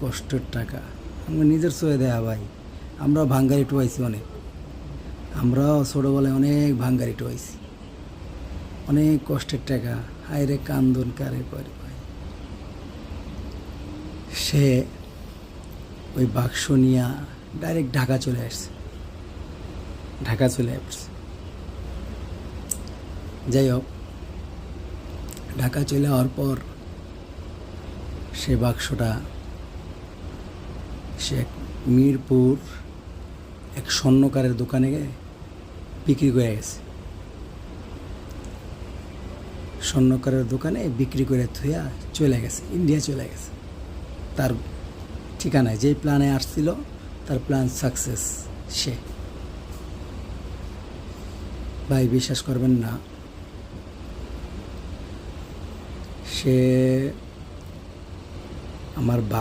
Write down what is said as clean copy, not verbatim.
কষ্টের টাকা আমার নিজের চোখে দেয়া ভাই। আমরা ভাঙ্গারি টোয়াইছি অনেক, আমরাও ছোটোবেলায় অনেক ভাঙ্গারি টোয়াইছি, অনেক কষ্টের টাকা। হায় রে কান্দন কারে করে ভাই। সে ওই বাক্স নিয়ে ডাইরেক্ট ঢাকা চলে আসছে, ঢাকা চলে আসছে। যাই হোক, ঢাকা চলে যাওয়ার পর সে বাক্সটা সে মিরপুর এক স্বর্ণকারের দোকানে বিক্রি করে গেছে। স্বর্ণকারের দোকানে বিক্রি করে থুয়া চলে গেছে, ইন্ডিয়া চলে গেছে। তার ঠিকানায় যেই প্ল্যানে আসছিল তার প্ল্যান সাকসেস। সে ভাই বিশ্বাস করবেন না, সে আমার